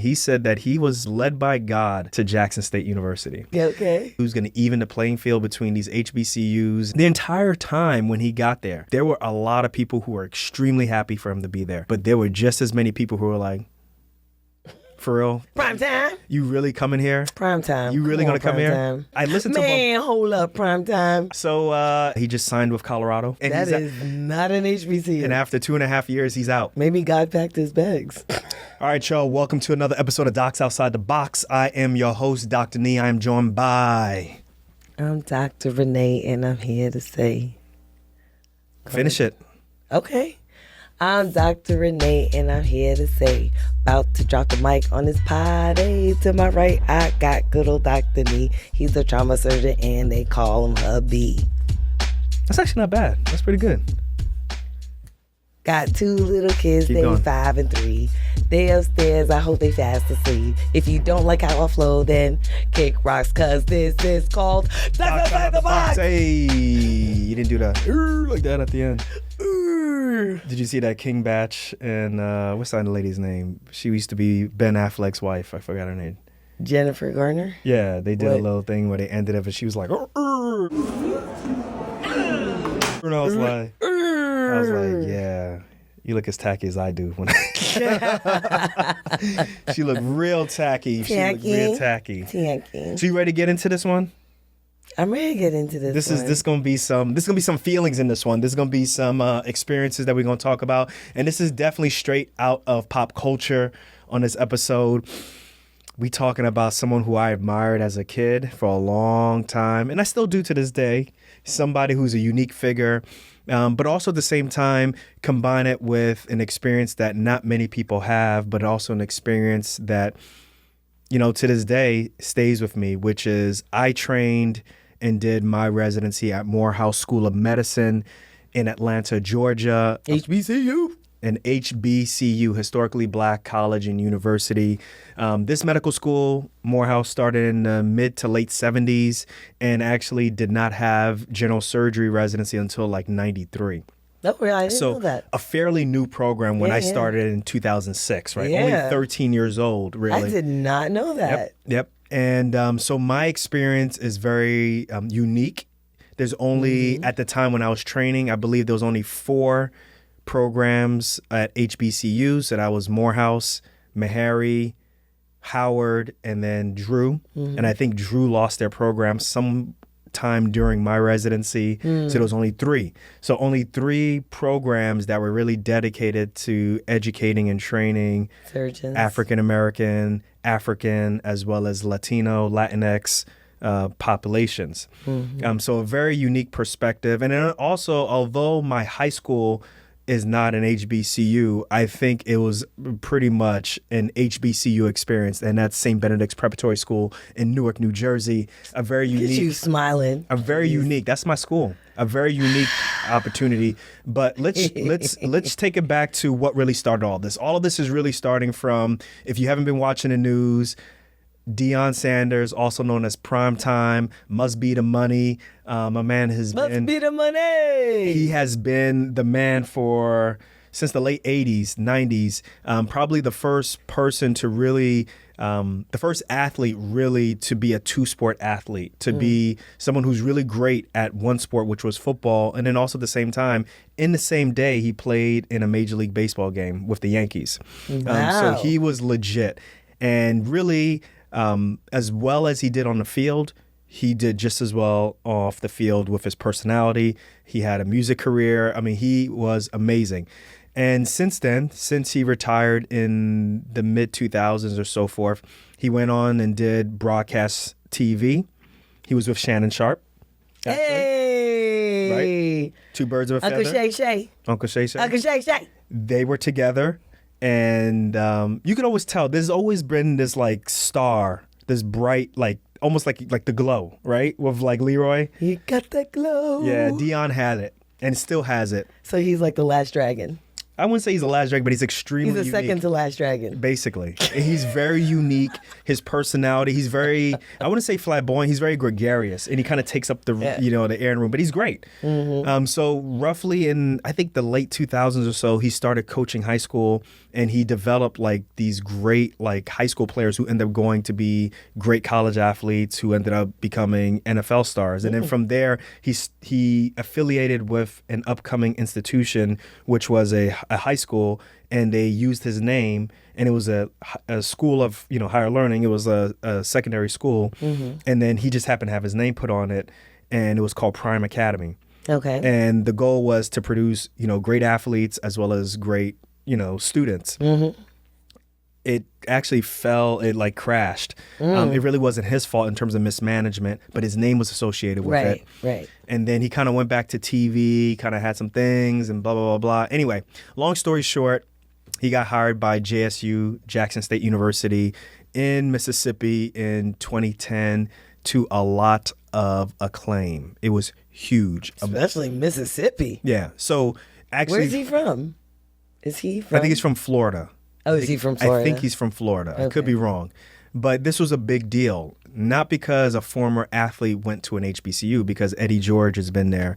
He said that he was led by God to Jackson State University. Okay. He was going to even the playing field between these HBCUs. The entire time when he got there, there were a lot of people who were extremely happy for him to be there. But there were just as many people who were like, for real? Prime time. You really coming here? Prime time. You really going to come here? Time. I listened to him. Man, hold up, prime time. So he just signed with Colorado. And that is not an HBCU. And after 2.5 years, he's out. Maybe God packed his bags. All right, y'all. Welcome to another episode of Docs Outside the Box. I am your host, Dr. Nii. I am joined by... I'm Dr. Renée, and I'm here to say... Finish it. Okay. I'm Dr. Renée, and I'm here to say, about to drop the mic on this potty. To my right, I got good old Dr. Nii. He's a trauma surgeon, and they call him hubby. That's actually not bad. That's pretty good. Got 2 little kids, they 5 and 3. They upstairs, I hope they fast asleep. If you don't like how I flow, then kick rocks, cause this is called Docs Outside the Box. Hey, you didn't do that like that at the end. Did you see that King Batch and what's that lady's name? She used to be Ben Affleck's wife. I forgot her name. Jennifer Garner? Yeah, they did a little thing where they ended up and she was like, and I was like, yeah, you look as tacky as I do. When she looked real tacky. She looked real tacky. Tacky. So you ready to get into this one? I'm ready to get into this. This is gonna be some feelings in this one. There's gonna be some experiences that we're gonna talk about, and this is definitely straight out of pop culture. On this episode, we talking about someone who I admired as a kid for a long time, and I still do to this day. Somebody who's a unique figure, but also at the same time combine it with an experience that not many people have, but also an experience that, you know, to this day stays with me, which is I trained and did my residency at Morehouse School of Medicine in Atlanta, Georgia. HBCU. An HBCU, historically black college and university. This medical school, Morehouse, started in the mid to late 70s and actually did not have general surgery residency until like 93. Oh, really? I didn't know that. A fairly new program when I started in 2006, right? Only 13 years old, really. I did not know that. Yep. And so my experience is very unique. There's only, at the time when I was training, I believe there was only 4 programs at HBCUs. That I was Morehouse, Meharry, Howard, and then Drew. And I think Drew lost their program sometime during my residency. So there was only 3. So only 3 programs that were really dedicated to educating and training surgeons, African-American, African, as well as Latino, Latinx populations. So a very unique perspective. And then also, although my high school is not an HBCU, I think it was pretty much an HBCU experience, and that's St. Benedict's Preparatory School in Newark, New Jersey. A very unique. You smiling. A very unique. That's my school. A very unique opportunity. But let's take it back to what really started all this. All of this is really starting from, if you haven't been watching the news, Deion Sanders, also known as Prime Time, Must Be the Money. My man has Must be the money. He has been the man since the late 80s, 90s. Probably the first person to really, the first athlete really to be a 2-sport athlete, to be someone who's really great at one sport, which was football. And then also at the same time, in the same day, he played in a Major League Baseball game with the Yankees. Wow. So he was legit. And really, as well as he did on the field, he did just as well off the field with his personality. He had a music career. I mean, he was amazing. And since he retired in the mid-2000s or so forth, he went on and did broadcast TV. He was with Shannon Sharp. Actually. Hey! Right? 2 birds of a feather. Uncle Shay Shay. Uncle Shay Shay. Uncle Shay Shay. They were together. And you can always tell there's always been this like star, this bright, like almost like the glow, right? With like Leroy. He got that glow. Yeah, Deion had it and still has it. So he's like the last dragon. I wouldn't say he's the last dragon, but he's extremely He's the unique. second to last dragon. Basically. He's very unique. His personality, he's very, I wouldn't say flamboyant, he's very gregarious. And he kind of takes up the, the air in the room, but he's great. So roughly in, I think the late 2000s or so, he started coaching high school and he developed like these great like high school players who ended up going to be great college athletes who ended up becoming NFL stars. And then from there, he affiliated with an upcoming institution, which was a high school, and they used his name, and it was a school of higher learning. It was a secondary school, and then he just happened to have his name put on it, and it was called Prime Academy. Okay. And the goal was to produce great athletes as well as great students. It actually it like crashed. It really wasn't his fault in terms of mismanagement, but his name was associated with it. Right. And then he kind of went back to TV, kind of had some things and blah, blah, blah, blah. Anyway, long story short, he got hired by JSU, Jackson State University in Mississippi in 2010 to a lot of acclaim. It was huge. Especially Mississippi. Yeah. So actually. Where's he from? Is he from? I think he's from Florida. Oh, is he from Florida? I think he's from Florida. Okay. I could be wrong. But this was a big deal, not because a former athlete went to an HBCU, because Eddie George has been there.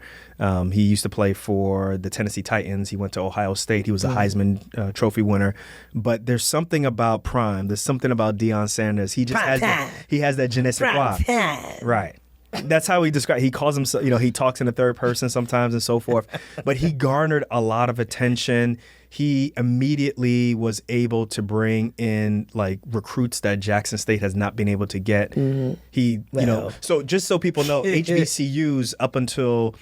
He used to play for the Tennessee Titans. He went to Ohio State. He was a Heisman Trophy winner. But there's something about Prime. There's something about Deion Sanders. He just has that je ne sais quoi. Right. That's how he describes. He calls himself. He talks in the third person sometimes and so forth. But he garnered a lot of attention. He immediately was able to bring in like recruits that Jackson State has not been able to get. So just so people know, HBCUs up until,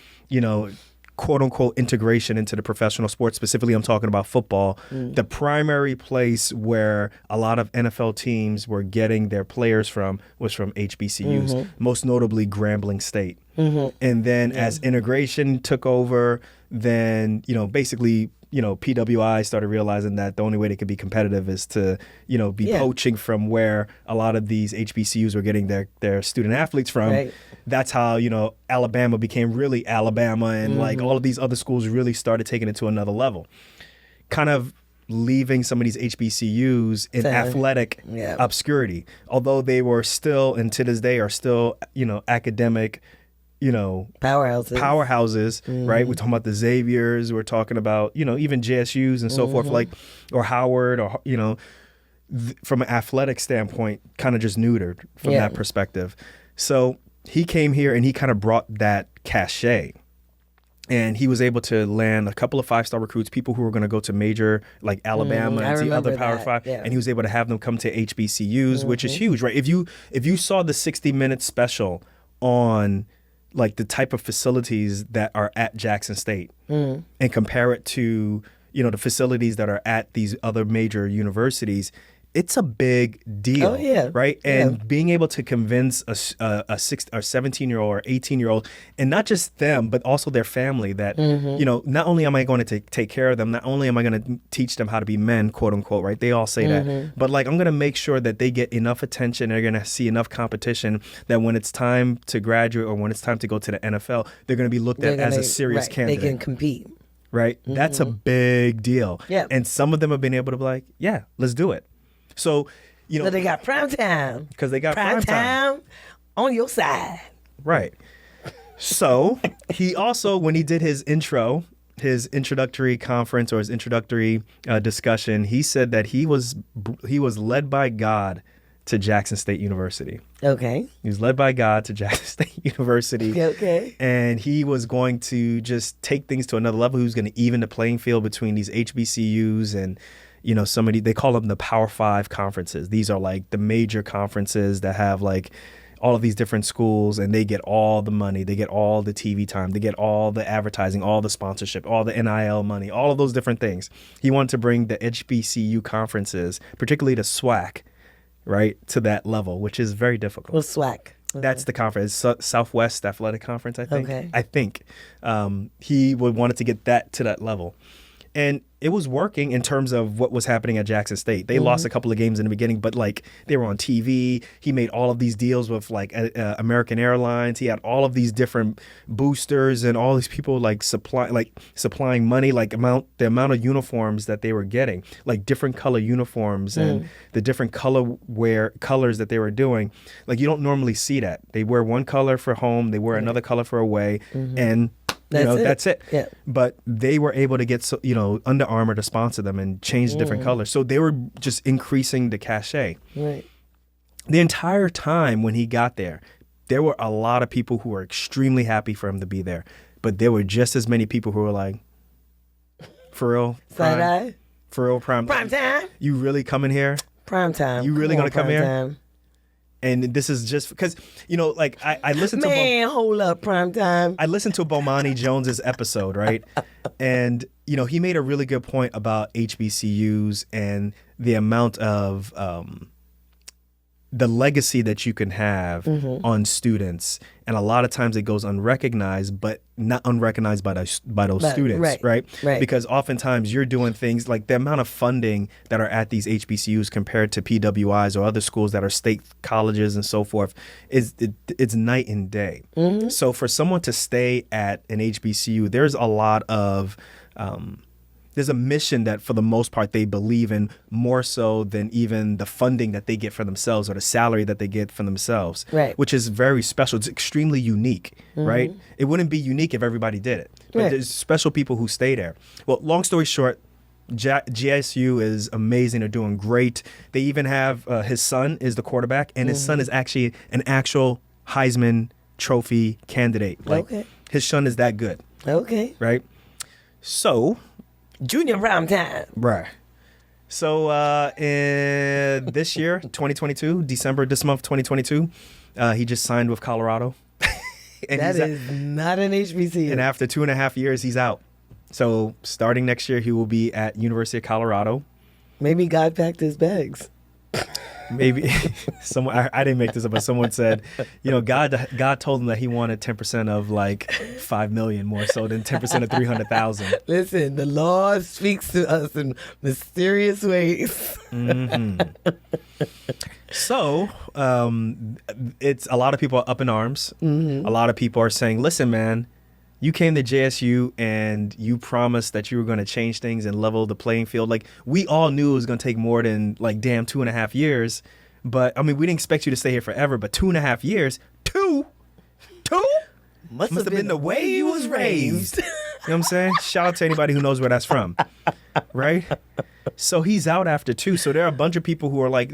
quote unquote integration into the professional sports, specifically I'm talking about football, the primary place where a lot of NFL teams were getting their players from was from HBCUs, most notably Grambling State. And then as integration took over, then, basically, PWI started realizing that the only way they could be competitive is to, be poaching from where a lot of these HBCUs were getting their student athletes from. Right. That's how, Alabama became really Alabama, and like all of these other schools really started taking it to another level. Kind of leaving some of these HBCUs in athletic obscurity, although they were still, and to this day are still, academic powerhouses, right? We're talking about the Xaviers, we're talking about, even JSUs and so forth, like, or Howard, or, from an athletic standpoint, kind of just neutered from that perspective. So he came here and he kind of brought that cachet. And he was able to land a couple of 5-star recruits, people who were going to go to major, like Alabama and the other Power 5. Yeah. And he was able to have them come to HBCUs, which is huge, right? If you saw the 60-minute special on like the type of facilities that are at Jackson State and compare it to, the facilities that are at these other major universities, it's a big deal, right? And being able to convince a 17-year-old or 18-year-old, and not just them, but also their family, that, not only am I going to take care of them, not only am I going to teach them how to be men, quote unquote, right? They all say that. But like, I'm going to make sure that they get enough attention, they're going to see enough competition that when it's time to graduate or when it's time to go to the NFL, they're going to be looked at as a serious candidate. They can compete. Right? That's a big deal. Yeah. And some of them have been able to be like, yeah, let's do it. So, So they got prime time. Because they got prime time on your side. Right. So he also, when he did his introductory conference or his introductory discussion, he said that he was led by God to Jackson State University. Okay. He was led by God to Jackson State University. Okay. And he was going to just take things to another level. He was going to even the playing field between these HBCUs and they call them the Power 5 conferences. These are like the major conferences that have like all of these different schools, and they get all the money, they get all the TV time, they get all the advertising, all the sponsorship, all the NIL money, all of those different things. He wanted to bring the HBCU conferences, particularly the SWAC, right, to that level, which is very difficult. What's SWAC? Okay. That's the conference, Southwest Athletic Conference, I think. Okay. I think he wanted to get that to that level. And it was working in terms of what was happening at Jackson State. They lost a couple of games in the beginning, but like they were on TV. He made all of these deals with like American Airlines. He had all of these different boosters and all these people like supplying money, like the amount of uniforms that they were getting, like different color uniforms and the different colors that they were doing. Like you don't normally see that. They wear one color for home, they wear another color for away, and that's it. Yeah. But they were able to get, Under Armour to sponsor them and change different colors. So they were just increasing the cachet. Right. The entire time when he got there were a lot of people who were extremely happy for him to be there. But there were just as many people who were like, for real? Side-eye? For real, prime time? You really coming here? Prime time. You really going to come here? Time. And this is just because, I listened to... Man, hold up, prime time. I listened to Bomani Jones's episode, right? And, he made a really good point about HBCUs and the amount of the legacy that you can have on students. And a lot of times it goes unrecognized, but not unrecognized by those students, right? Because oftentimes you're doing things like the amount of funding that are at these HBCUs compared to PWIs or other schools that are state colleges and so forth, it's night and day. So for someone to stay at an HBCU, there's a lot of... there's a mission that for the most part they believe in more so than even the funding that they get for themselves or the salary that they get for themselves, which is very special. It's extremely unique, right? It wouldn't be unique if everybody did it. But there's special people who stay there. Well, long story short, GSU is amazing. They're doing great. They even have his son is the quarterback, and his son is actually an actual Heisman Trophy candidate. Like his son is that good. Okay. Right? So... Junior prime time. Right. So in this year, 2022, December, this month, 2022, he just signed with Colorado. And that is not an HBCU. And after 2.5 years, he's out. So starting next year, he will be at University of Colorado. Maybe God packed his bags. Maybe someone I didn't make this up, but someone said, God told him that he wanted 10% of like $5 million more so than 10% of 300,000. Listen, the Lord speaks to us in mysterious ways. So it's a lot of people are up in arms. A lot of people are saying, listen, man, you came to JSU and you promised that you were going to change things and level the playing field. Like, we all knew it was going to take more than, 2.5 years. But, I mean, we didn't expect you to stay here forever. But 2.5 years, two must have been the way you was raised. You know what I'm saying? Shout out to anybody who knows where that's from. Right? So he's out after 2. So there are a bunch of people who are like,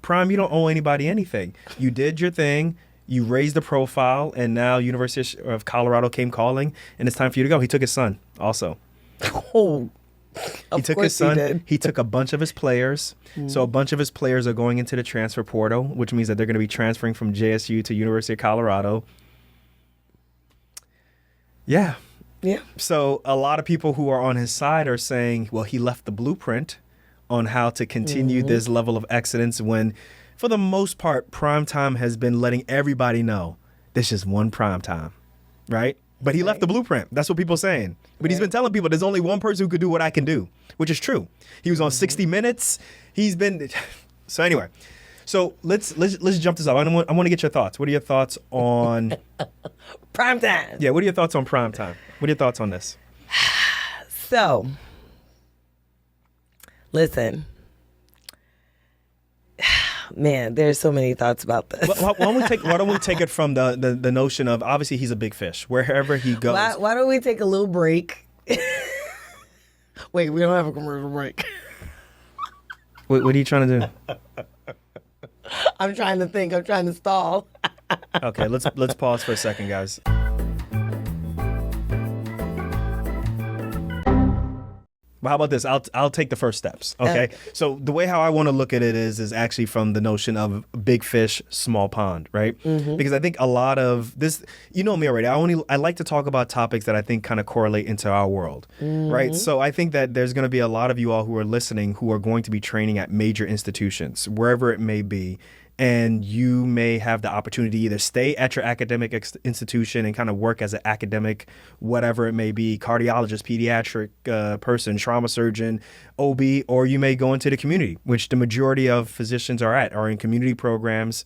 Prime, you don't owe anybody anything. You did your thing. You raised the profile, and now University of Colorado came calling, and it's time for you to go. He took his son also. He took his son. He took a bunch of his players. So a bunch of his players are going into the transfer portal, which means that they're going to be transferring from JSU to University of Colorado. Yeah. So a lot of people who are on his side are saying, well, he left the blueprint on how to continue this level of excellence when... For the most part, primetime has been letting everybody know there's just one primetime, right? But he left the blueprint. That's what people are saying. But he's been telling people there's only one person who could do what I can do, which is true. He was on 60 Minutes. He's been... So anyway, let's jump this up. I want to get your thoughts. What are your thoughts on... Primetime. Yeah, what are your thoughts on primetime? What are your thoughts on this? So, listen... Man, there's so many thoughts about this. Why don't we take it from the notion of, obviously he's a big fish wherever he goes. Why don't we take a little break? Wait, we don't have a commercial break. What are you trying to do? I'm trying to think. I'm trying to stall. Okay, let's pause for a second, guys. But how about this? I'll take the first steps. Okay. So the way how I want to look at it is actually from the notion of big fish, small pond, right? Because I think a lot of this, you know me already. I like to talk about topics that I think kind of correlate into our world, right? So I think that there's going to be a lot of you all who are listening who are going to be training at major institutions, wherever it may be. and you may have the opportunity to either stay at your academic institution and kind of work as an academic, whatever it may be, cardiologist, pediatric person, trauma surgeon, OB, or you may go into the community, which the majority of physicians are in community programs.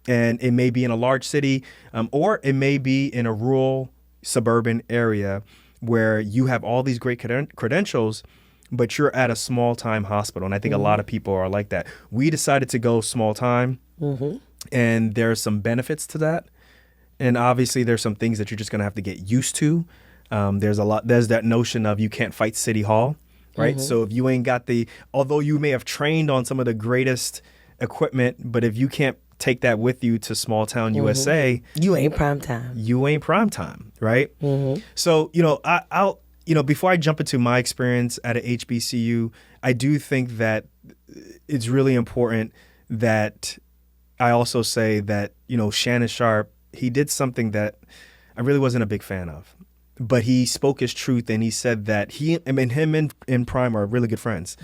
And it may be in a large city, or it may be in a rural suburban area where you have all these great credentials, but you're at a small time hospital. And I think a lot of people are like that. We decided to go small time, and there's some benefits to that. And obviously there's some things that you're just going to have to get used to. There's that notion of you can't fight City Hall, right? So if you ain't got although you may have trained on some of the greatest equipment, but if you can't take that with you to small town USA, you ain't prime time. You ain't prime time, right? So, I'll before I jump into my experience at a HBCU, I do think that it's really important that I also say that, Shannon Sharpe, he did something that I really wasn't a big fan of. But he spoke his truth, and he said that him and Prime are really good friends.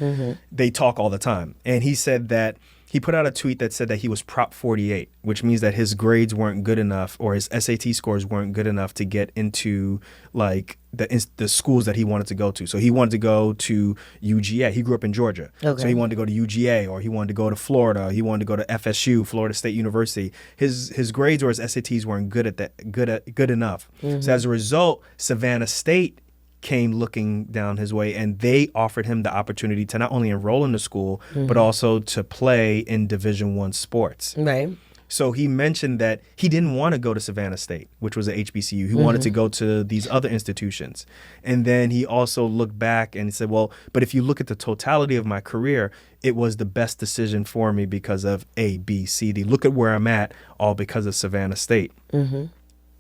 They talk all the time. And he said that he put out a tweet that said that he was Prop 48, which means that his grades weren't good enough, or his SAT scores weren't good enough to get into like the schools that he wanted to go to. So he wanted to go to UGA. He grew up in Georgia. Okay. So he wanted to go to UGA, or he wanted to go to Florida. He wanted to go to FSU, Florida State University. His grades or his SATs weren't good enough. So as a result, Savannah State came looking down his way, and they offered him the opportunity to not only enroll in the school, but also to play in Division I sports. Right. So he mentioned that he didn't want to go to Savannah State, which was a HBCU. He wanted to go to these other institutions. And then he also looked back and said, well, but if you look at the totality of my career, it was the best decision for me because of A, B, C, D. Look at where I'm at, all because of Savannah State.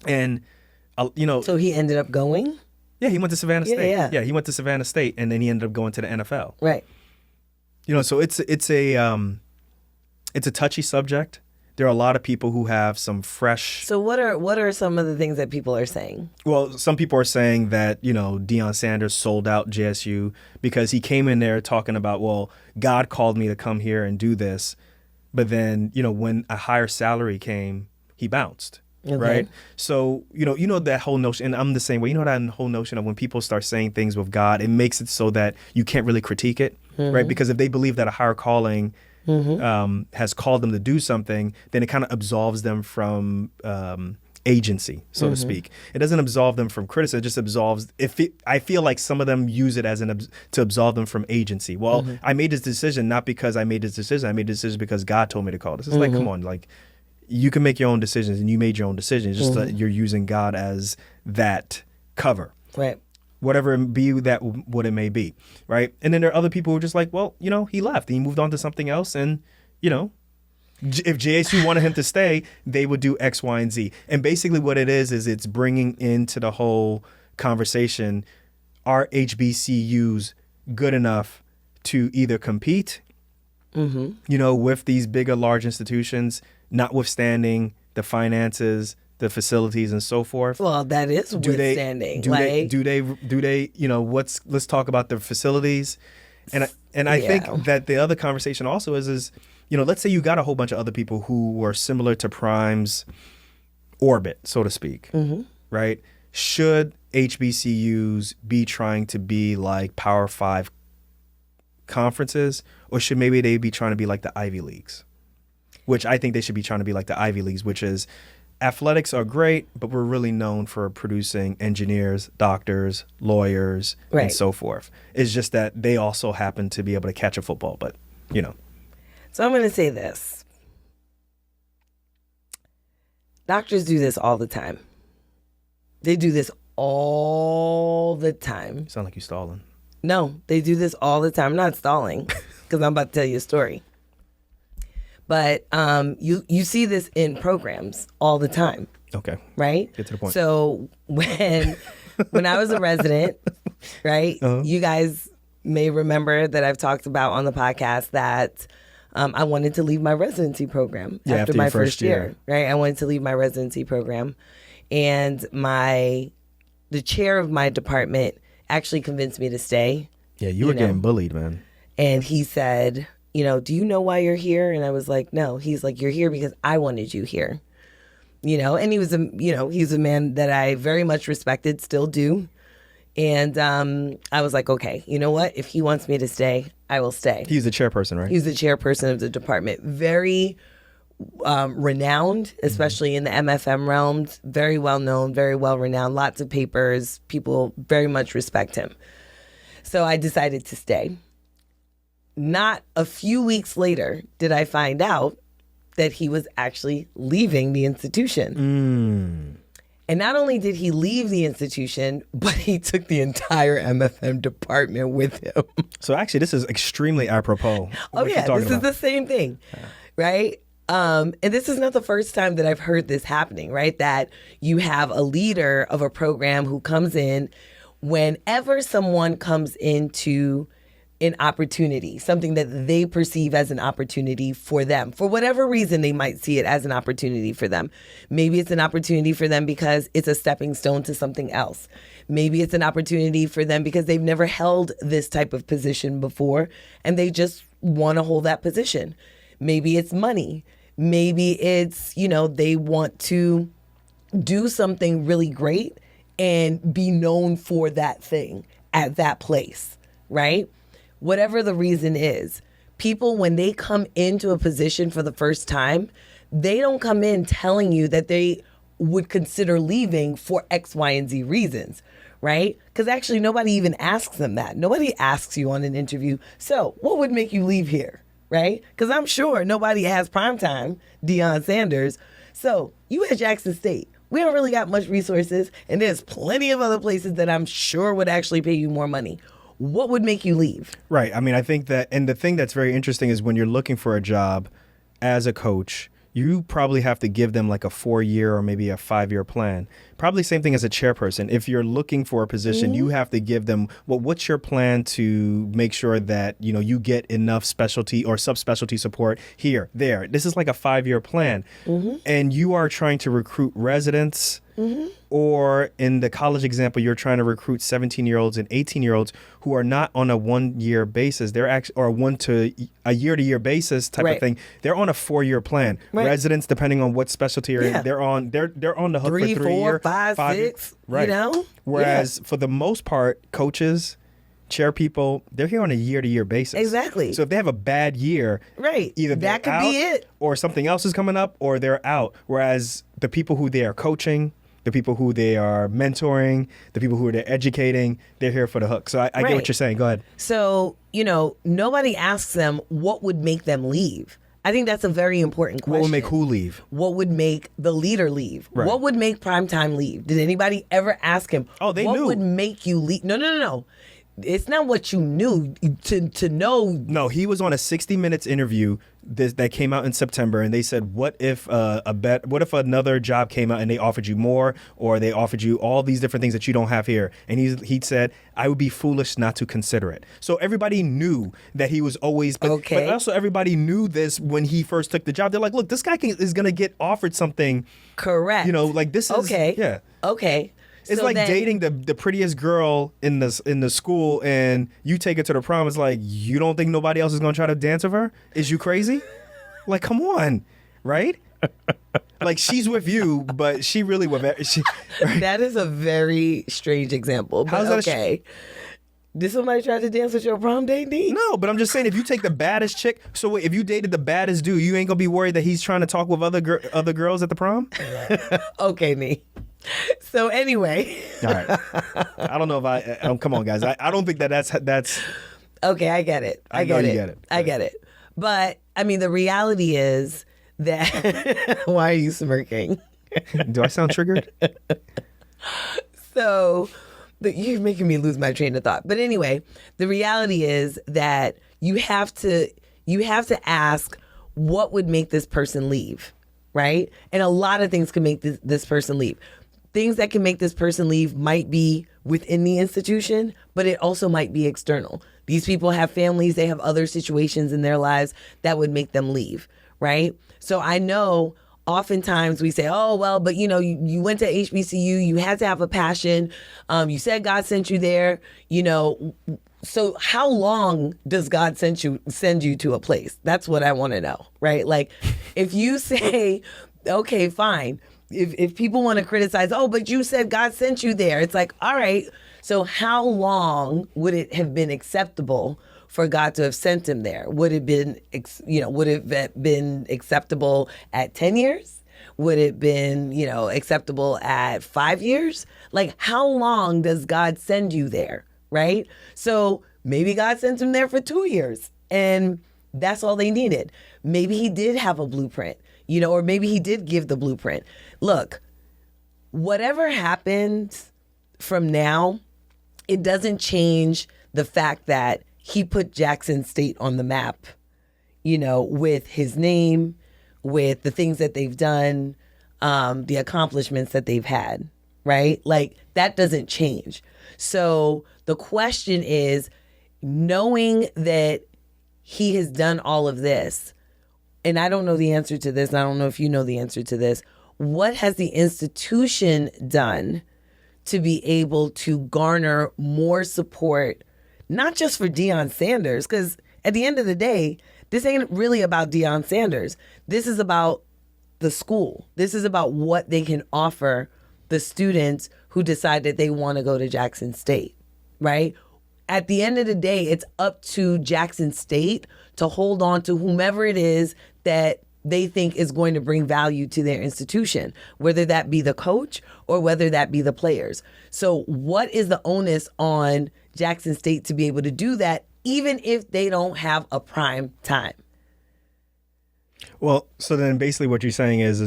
And, So he ended up going? Yeah, he went to Savannah State. Yeah, he went to Savannah State, and then he ended up going to the NFL. Right. So it's a touchy subject. There are a lot of people who have some fresh. So what are some of the things that people are saying? Well, some people are saying that Deion Sanders sold out JSU because he came in there talking about, well, God called me to come here and do this, but then when a higher salary came, he bounced. Okay. Right. So, that whole notion, and I'm the same way, that whole notion of when people start saying things with God, it makes it so that you can't really critique it. Right. Because if they believe that a higher calling has called them to do something, then it kind of absolves them from agency, so to speak. It doesn't absolve them from criticism. It just absolves. I feel like some of them use it as to absolve them from agency. Well, I made this decision not because I made this decision. I made this decision because God told me to call this. It's like, come on, like. You can make your own decisions, and you made your own decisions. Just that you're using God as that cover, right? Whatever it be that what it may be, right? And then there are other people who are just like, well, he left, he moved on to something else, and if JSU wanted him to stay, they would do X, Y, and Z. And basically, what it is it's bringing into the whole conversation: are HBCUs good enough to either compete, with these bigger, large institutions? Notwithstanding the finances, the facilities, and so forth. Well, that is withstanding. Let's talk about the facilities. And I think that the other conversation also is let's say you got a whole bunch of other people who were similar to Prime's orbit, so to speak, right? Should HBCUs be trying to be like Power 5 conferences, or should maybe they be trying to be like the Ivy Leagues? Which I think they should be trying to be like the Ivy Leagues, which is athletics are great, but we're really known for producing engineers, doctors, lawyers, and so forth. It's just that they also happen to be able to catch a football, but, So I'm going to say this. Doctors do this all the time. They do this all the time. You sound like you're stalling. No, they do this all the time. I'm not stalling because I'm about to tell you a story. But you see this in programs all the time. Okay. Right? Get to the point. So when I was a resident, right, you guys may remember that I've talked about on the podcast that I wanted to leave my residency program after my first year. Right? I wanted to leave my residency program. And the chair of my department actually convinced me to stay. Yeah, you were getting bullied, man. And he said, do you know why you're here? And I was like, no. He's like, you're here because I wanted you here. And he was he's a man that I very much respected, still do. And I was like, okay, you know what? If he wants me to stay, I will stay. He's the chairperson, right? He's the chairperson of the department. Very renowned, especially in the MFM realms. Very well known, very well renowned. Lots of papers. People very much respect him. So I decided to stay. Not a few weeks later did I find out that he was actually leaving the institution. And not only did he leave the institution, but he took the entire MFM department with him. So actually, this is extremely apropos. Oh, yeah, this is the same thing, right? And this is not the first time that I've heard this happening, right? That you have a leader of a program who comes in whenever someone comes into an opportunity, something that they perceive as an opportunity for them. For whatever reason, they might see it as an opportunity for them. Maybe it's an opportunity for them because it's a stepping stone to something else. Maybe it's an opportunity for them because they've never held this type of position before and they just want to hold that position. Maybe it's money. Maybe it's, they want to do something really great and be known for that thing at that place, right? Whatever the reason is, people, when they come into a position for the first time, they don't come in telling you that they would consider leaving for X, Y, and Z reasons, right? Because actually nobody even asks them that. Nobody asks you on an interview, so what would make you leave here, right? Because I'm sure nobody has primetime Deion Sanders. So you at Jackson State, we don't really got much resources, and there's plenty of other places that I'm sure would actually pay you more money. What would make you leave? Right. I mean, I think that, and the thing that's very interesting is when you're looking for a job as a coach, you probably have to give them like a 4-year or maybe a 5-year plan. Probably same thing as a chairperson. If you're looking for a position, you have to give them, what's your plan to make sure that, you get enough specialty or subspecialty support here, there. This is like a 5-year plan. And you are trying to recruit residents. Or in the college example, you're trying to recruit 17-year-olds and 18-year-olds who are not on a 1-year basis. They're actually, or a year-to-year basis type of thing. They're on a 4-year plan. Right. Residents, depending on what specialty they're on, they're on the hook for 3 4, 5, 6. Right. Whereas for the most part, coaches, chair people, they're here on a year-to-year basis. Exactly. So if they have a bad year, either that could be it, or something else is coming up, or they're out. Whereas the people who they are coaching, the people who they are mentoring, the people who they're educating, they're here for the hook. So I get what you're saying. Go ahead. So, nobody asks them what would make them leave. I think that's a very important question. What would make who leave? What would make the leader leave? Right. What would make Primetime leave? Did anybody ever ask him, they knew. What would make you leave? No. It's not what you knew to know. No, he was on a 60 Minutes interview that came out in September, and they said, what if another job came out and they offered you more, or they offered you all these different things that you don't have here? And he said, I would be foolish not to consider it. So everybody knew that he was always, but also everybody knew this when he first took the job. They're like, look, this guy is going to get offered something. Correct. This is Okay. It's so like dating the prettiest girl in the school, and you take her to the prom. It's like, you don't think nobody else is going to try to dance with her? Is you crazy? Like, come on, right? Like, she's with you, but she really with right? That is a very strange example. But how's that okay? Did somebody try to dance with your prom date, Nii? No, but I'm just saying, if you take the baddest chick, so wait, if you dated the baddest dude, you ain't gonna be worried that he's trying to talk with other girls at the prom? Okay, Nii. So anyway, all right. I don't know if come on, guys. I don't think that's. Okay, I get it. I get it. But I mean, the reality is that. Why are you smirking? Do I sound triggered? So, you're making me lose my train of thought. But anyway, the reality is that you have to ask, what would make this person leave, right? And a lot of things can make this person leave. Things that can make this person leave might be within the institution, but it also might be external. These people have families, they have other situations in their lives that would make them leave, right? So I know oftentimes we say, oh, well, but you went to HBCU, you had to have a passion. You said God sent you there, so how long does God send you to a place? That's what I want to know, right? Like, if you say, okay, fine. If people want to criticize, oh, but you said God sent you there. It's like, all right, so how long would it have been acceptable for God to have sent him there? Would it have been acceptable at 10 years? Would it been, acceptable at 5 years? Like, how long does God send you there, right? So maybe God sent him there for 2 years and that's all they needed. Maybe he did have a blueprint, or maybe he did give the blueprint. Look, whatever happens from now, it doesn't change the fact that he put Jackson State on the map, with his name, with the things that they've done, the accomplishments that they've had, right? Like, that doesn't change. So the question is, knowing that he has done all of this, and I don't know the answer to this, and I don't know if you know the answer to this, what has the institution done to be able to garner more support, not just for Deion Sanders, because at the end of the day, this ain't really about Deion Sanders. This is about the school. This is about what they can offer the students who decide that they want to go to Jackson State, right? At the end of the day, it's up to Jackson State to hold on to whomever it is that they think is going to bring value to their institution, whether that be the coach or whether that be the players. So what is the onus on Jackson State to be able to do that, even if they don't have a prime time? Well, so then basically what you're saying is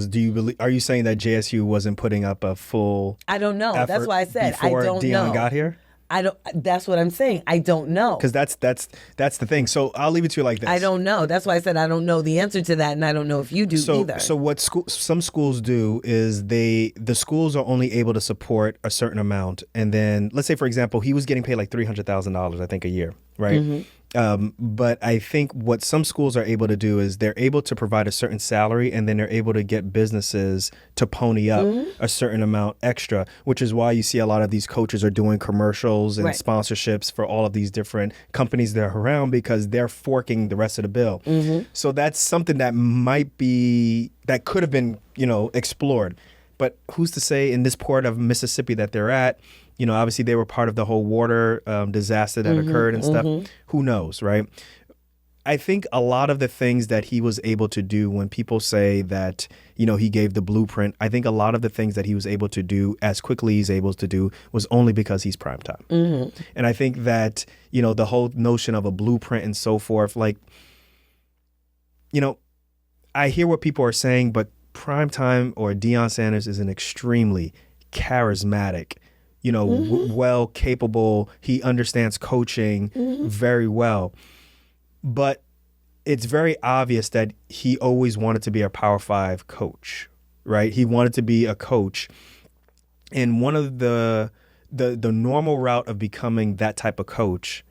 are you saying that JSU wasn't putting up a full I don't know. That's why I said I don't Deion know. got here? That's what I'm saying. I don't know. Because that's the thing. So I'll leave it to you like this. I don't know. That's why I said I don't know the answer to that, and I don't know if you do either. So what some schools do is the schools are only able to support a certain amount, and then let's say, for example, he was getting paid like $300,000, I think, a year, right? Mm-hmm. But I think what some schools are able to do is they're able to provide a certain salary, and then they're able to get businesses to pony up a certain amount extra, which is why you see a lot of these coaches are doing commercials and sponsorships for all of these different companies that are around, because they're forking the rest of the bill. Mm-hmm. So that's something that could have been, explored. But who's to say in this part of Mississippi that they're at, obviously they were part of the whole water disaster that occurred and stuff. Who knows, right? I think a lot of the things that he was able to do, when people say that, he gave the blueprint, I think a lot of the things that he was able to do as quickly as he's able to do was only because he's primetime. Mm-hmm. And I think that, the whole notion of a blueprint and so forth, like, I hear what people are saying, but primetime or Deion Sanders is an extremely charismatic, well capable. He understands coaching very well. But it's very obvious that he always wanted to be a Power 5 coach, right? He wanted to be a coach. And one of the normal route of becoming that type of coach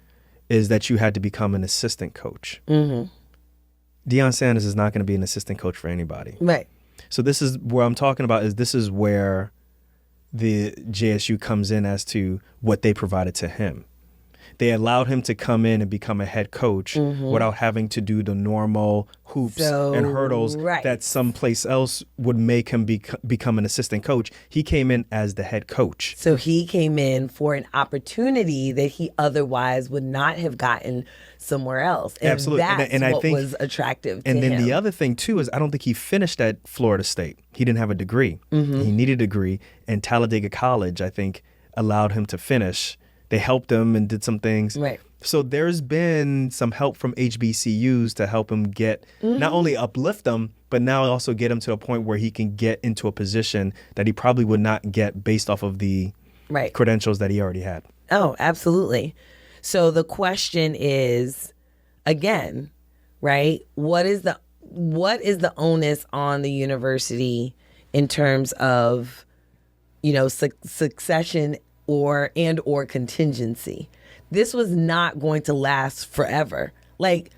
is that you had to become an assistant coach. Mm-hmm. Deion Sanders is not going to be an assistant coach for anybody. Right. So this is where I'm talking about, this is where the JSU comes in as to what they provided to him. They allowed him to come in and become a head coach without having to do the normal hoops and hurdles that someplace else would make him become an assistant coach. He came in as the head coach. So he came in for an opportunity that he otherwise would not have gotten somewhere else. And absolutely. That's and I what think, was attractive to him. And then the other thing, too, is I don't think he finished at Florida State. He didn't have a degree. Mm-hmm. He needed a degree. And Talladega College, I think, allowed him to finish. They helped him and did some things. Right. So there's been some help from HBCUs to help him get, not only uplift him, but now also get him to a point where he can get into a position that he probably would not get based off of the credentials that he already had. Oh, absolutely. So the question is, again, right, what is the onus on the university in terms of, succession or contingency? This was not going to last forever. Like,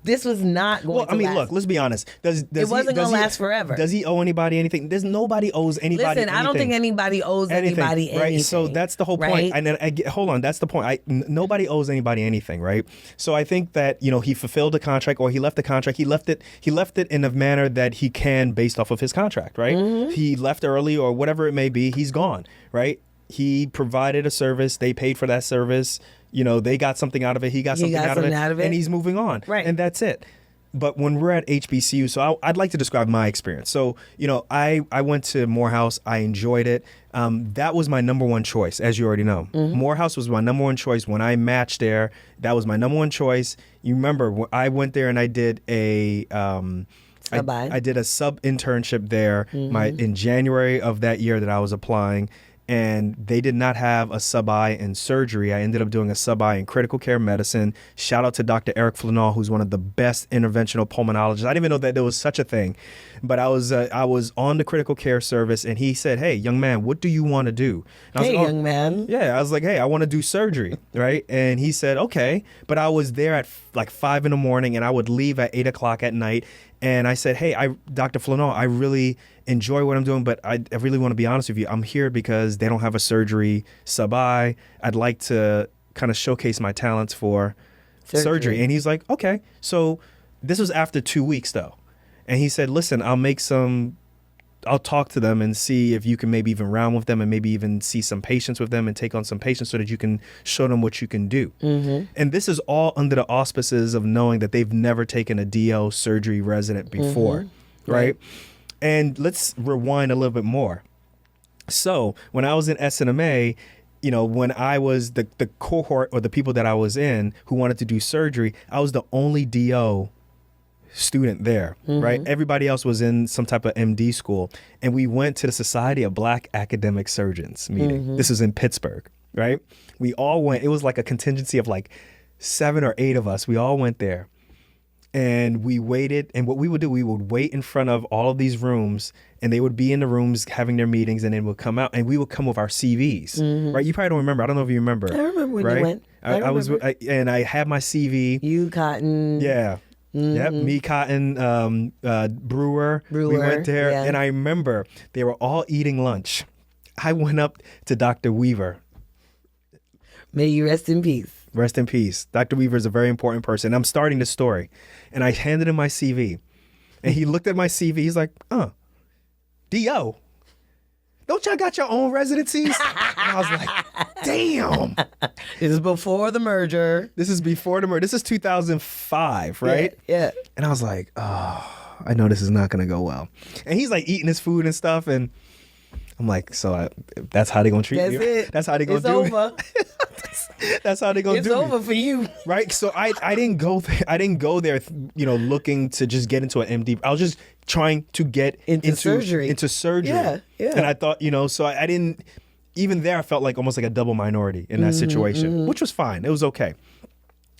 This was not going to last. Look, let's be honest. It wasn't going to last forever. Does he owe anybody anything? Nobody owes anybody anything. Listen, I don't think anybody owes anybody anything. Right? So that's the whole point. Right? And hold on, that's the point. Nobody owes anybody anything, right? So I think that, he fulfilled the contract, or he left the contract. He left it in a manner that he can based off of his contract, right? Mm-hmm. He left early or whatever it may be. He's gone, right? He provided a service. They paid for that service. They got something out of it. He got something out of it. And he's moving on. Right. And that's it. But when we're at HBCU, so I'd like to describe my experience. So, I went to Morehouse. I enjoyed it. That was my number one choice, as you already know. Mm-hmm. Morehouse was my number one choice. When I matched there, that was my number one choice. You remember, I went there and I did I did a sub internship there in January of that year that I was applying. And they did not have a sub-I in surgery. I ended up doing a sub-I in critical care medicine. Shout out to Dr. Eric Flanall, who's one of the best interventional pulmonologists. I didn't even know that there was such a thing. But I was on the critical care service, and he said, "Hey, young man, what do you want to do?" And young man. Yeah, I was like, "Hey, I want to do surgery," right? And he said, "Okay." But I was there at like 5 a.m, and I would leave at 8 o'clock at night. And I said, "Hey, Dr. Flanall, I really enjoy what I'm doing, but I really want to be honest with you. I'm here because they don't have a surgery sub-I. I'd like to kind of showcase my talents for surgery." And he's like, "Okay." So this was after 2 weeks though. And he said, "Listen, I'll talk to them and see if you can maybe even round with them and maybe even see some patients with them and take on some patients so that you can show them what you can do." Mm-hmm. And this is all under the auspices of knowing that they've never taken a DO surgery resident before, right? And let's rewind a little bit more. So when I was in SNMA, when I was the cohort or the people that I was in who wanted to do surgery, I was the only DO student there, right? Everybody else was in some type of MD school. And we went to the Society of Black Academic Surgeons meeting. This was in Pittsburgh, right? We all went. It was like a contingency of like 7 or 8 of us. We all went there. And we waited, and what we would do, we would wait in front of all of these rooms, and they would be in the rooms having their meetings, and then we'll come out, and we would come with our CVs, right? You probably don't remember. I don't know if you remember. I remember when you went. And I had my CV. You, Cotton. Yeah. Yep, me, Cotton, Brewer. We went there, and I remember they were all eating lunch. I went up to Dr. Weaver. May you rest in peace. Rest in peace. Dr. Weaver is a very important person. I'm starting the story. And I handed him my CV. And he looked at my CV. He's like, D.O., don't y'all got your own residencies? And I was like, damn. This is before the merger. This is 2005, right? Yeah. And I was like, oh, I know this is not going to go well. And he's like eating his food and stuff. And I'm like, so that's how they going to treat you? That's it. That's how they going to do over. That's how they gonna do it. It's over for you, right? So I didn't go there. I didn't go there, looking to just get into an MD. I was just trying to get into surgery. Yeah. And I thought, so I didn't. Even there, I felt like almost like a double minority in that situation, which was fine. It was okay.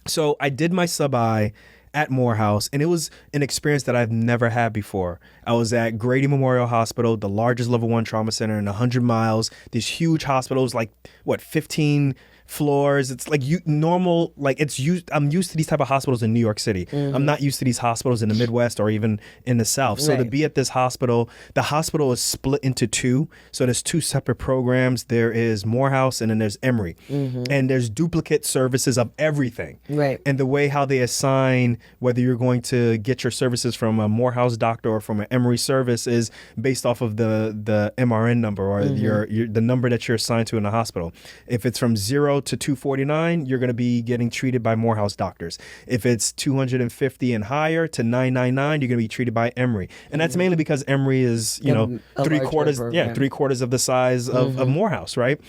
So I did my sub-I at Morehouse, and it was an experience that I've never had before. I was at Grady Memorial Hospital, the largest level 1 trauma center in 100 miles. These huge hospitals, like 15 floors. It's like I'm used to these type of hospitals in New York City. I'm not used to these hospitals in the Midwest or even in the South. So to be at this hospital, the hospital is split into 2. So there's 2 separate programs. There is Morehouse and then there's Emory. And there's duplicate services of everything. Right. And the way how they assign whether you're going to get your services from a Morehouse doctor or from an Emory service is based off of the MRN number or the number that you're assigned to in the hospital. If it's from 0 to 249, you're going to be getting treated by Morehouse doctors. If it's 250 and higher to 999, you're going to be treated by Emory. And that's mainly because Emory is, 3/4 of the size of Morehouse, right?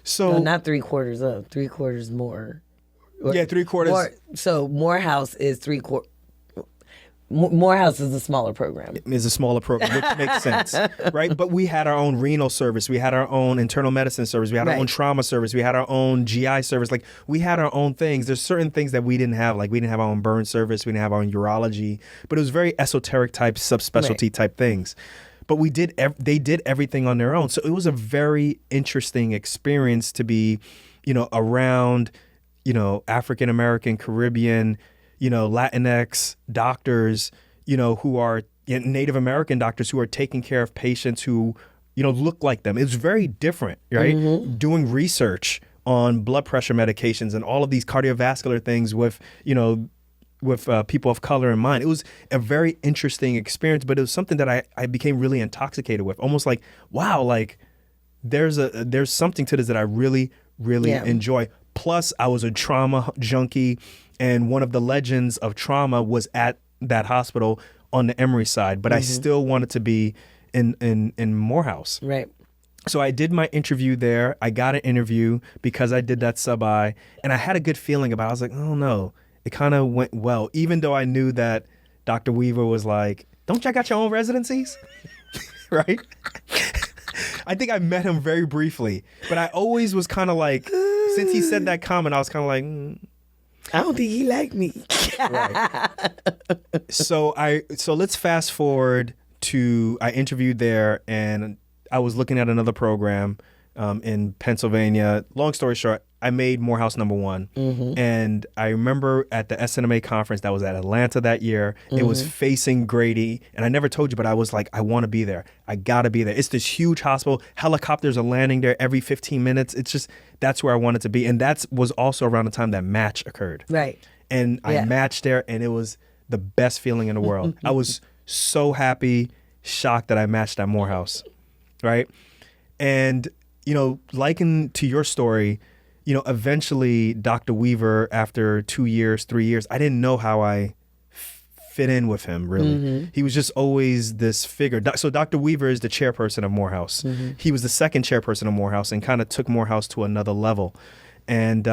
So no, not 3/4 of, 3/4 more. Yeah, 3/4. So Morehouse is 3/4. Morehouse is a smaller program. Is a smaller program, which makes sense, right? But we had our own renal service. We had our own internal medicine service. We had our own trauma service. We had our own GI service. Like, we had our own things. There's certain things that we didn't have. Like, we didn't have our own burn service. We didn't have our own urology. But it was very esoteric type, subspecialty type things. But they did everything on their own. So it was a very interesting experience to be, around, African American, Caribbean, Latinx doctors, who are Native American doctors who are taking care of patients who, look like them. It's very different, right? Doing research on blood pressure medications and all of these cardiovascular things with people of color in mind. It was a very interesting experience, but it was something that I became really intoxicated with. Almost like, wow, like there's something to this that I really, really enjoy. Plus, I was a trauma junkie, and one of the legends of trauma was at that hospital on the Emory side, but I still wanted to be in Morehouse. Right. So I did my interview there. I got an interview because I did that sub-I, and I had a good feeling about it. I was like, oh no, it kind of went well, even though I knew that Dr. Weaver was like, don't check out your own residencies? Right? I think I met him very briefly, but I always was kind of like, since he said that comment, I was kind of like, I don't think he liked me. Right. So let's fast forward to, I interviewed there, and I was looking at another program in Pennsylvania. Long story short, I made Morehouse #1. And I remember at the SNMA conference that was at Atlanta that year, it was facing Grady. And I never told you, but I was like, I want to be there. I got to be there. It's this huge hospital. Helicopters are landing there every 15 minutes. It's just, that's where I wanted to be. And that was also around the time that match occurred. Right. And I matched there, and it was the best feeling in the world. I was so happy, shocked that I matched at Morehouse. Right. And, likened to your story, eventually Dr. Weaver, after 2 years, 3 years, I didn't know how I fit in with him, really. He was just always this figure. So Dr. Weaver is the chairperson of Morehouse. He was the second chairperson of Morehouse and kind of took Morehouse to another level. And,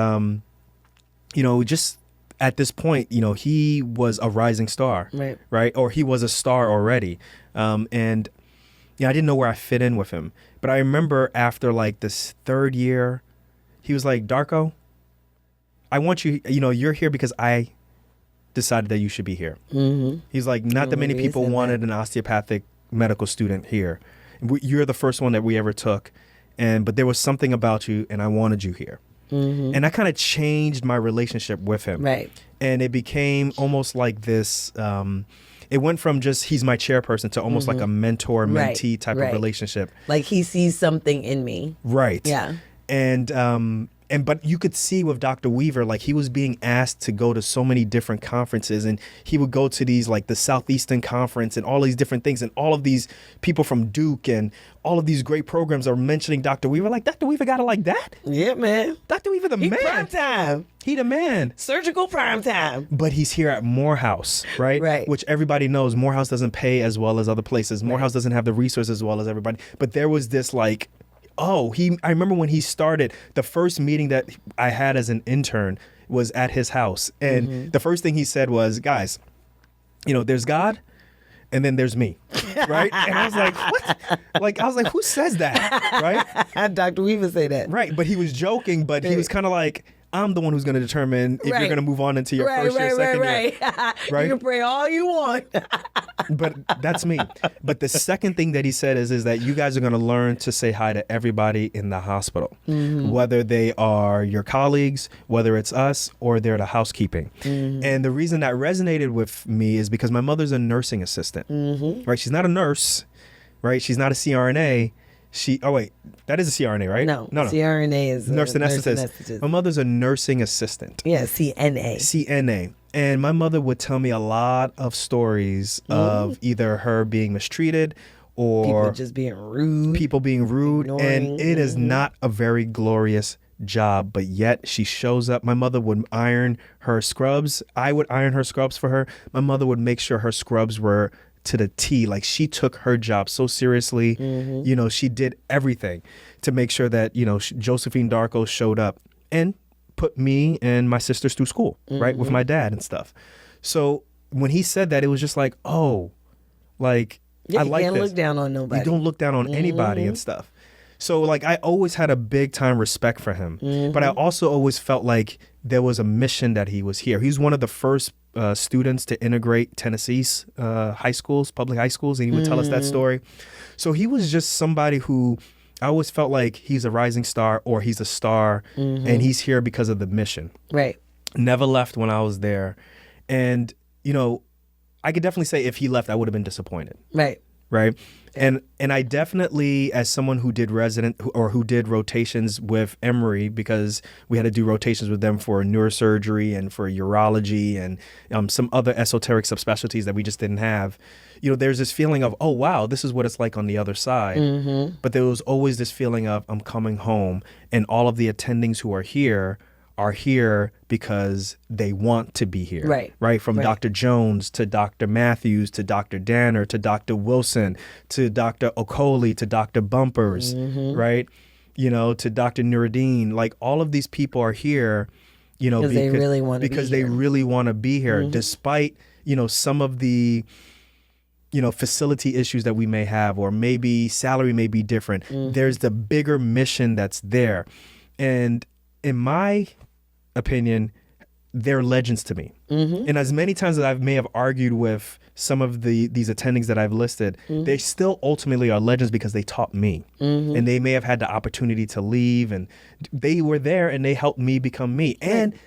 just at this point, he was a rising star, right? Or he was a star already. And I didn't know where I fit in with him. But I remember after like this third year, he was like, Darko, I want you, you're here because I decided that you should be here. He's like, not that many people wanted an osteopathic medical student here. You're the first one that we ever took. But there was something about you, and I wanted you here. And that kind of changed my relationship with him. Right. And it became almost like this, it went from just he's my chairperson to almost like a mentor-mentee type of relationship. Like he sees something in me. Right. Yeah. But you could see with Dr. Weaver, like he was being asked to go to so many different conferences, and he would go to these like the Southeastern Conference and all these different things, and all of these people from Duke and all of these great programs are mentioning Dr. Weaver. Like, Dr. Weaver got it like that? Yeah, man. Dr. Weaver the man. Prime time. He the man. Surgical prime time. But he's here at Morehouse, right? Right. Which everybody knows Morehouse doesn't pay as well as other places. Morehouse doesn't have the resources as well as everybody. But there was this like, I remember when he started, the first meeting that I had as an intern was at his house. And the first thing he said was, guys, there's God and then there's me, right? And I was like, what? I was like, who says that, right? Had Dr. Weaver say that. Right, but he was joking, but he was kind of like, I'm the one who's going to determine if you're going to move on into your first year, second year. Right. You can pray all you want. But that's me. But the second thing that he said is that you guys are going to learn to say hi to everybody in the hospital, whether they are your colleagues, whether it's us, or they're the housekeeping. And the reason that resonated with me is because my mother's a nursing assistant, right? She's not a nurse, right? She's not a CRNA. That is a CRNA, right? No. CRNA is nurse anesthetist. My mother's a nursing assistant. Yeah, CNA. And my mother would tell me a lot of stories of either her being mistreated or people just being rude. Ignoring. And it is not a very glorious job, but yet she shows up. My mother would iron her scrubs. I would iron her scrubs for her. My mother would make sure her scrubs were to the T. Like, she took her job so seriously. She did everything to make sure that, Josephine Darko showed up and put me and my sisters through school, right, with my dad and stuff. So when he said that, it was just like, I like this. You can't look down on nobody. You don't look down on anybody and stuff. So, like, I always had a big time respect for him. But I also always felt like there was a mission that he was here. He's one of the first students to integrate Tennessee's high schools, public high schools, and he would tell us that story. So he was just somebody who I always felt like he's a rising star, or he's a star, and he's here because of the mission. Right. Never left when I was there. And, I could definitely say if he left, I would have been disappointed. Right. Right. And I definitely, as someone who did who did rotations with Emory, because we had to do rotations with them for neurosurgery and for urology and some other esoteric subspecialties that we just didn't have. There's this feeling of, oh, wow, this is what it's like on the other side. Mm-hmm. But there was always this feeling of I'm coming home, and all of the attendings who are here because they want to be here. Right. From Dr. Jones to Dr. Matthews to Dr. Danner to Dr. Wilson to Dr. Okoli to Dr. Bumpers, right? To Dr. Nuruddin. Like, all of these people are here, because they really want to be here. Because they really want to be here, despite, some of the facility issues that we may have, or maybe salary may be different. There's the bigger mission that's there. And in my opinion, they're legends to me. And as many times that I may have argued with some of these attendings that I've listed, they still ultimately are legends because they taught me. And they may have had the opportunity to leave, and they were there and they helped me become me. And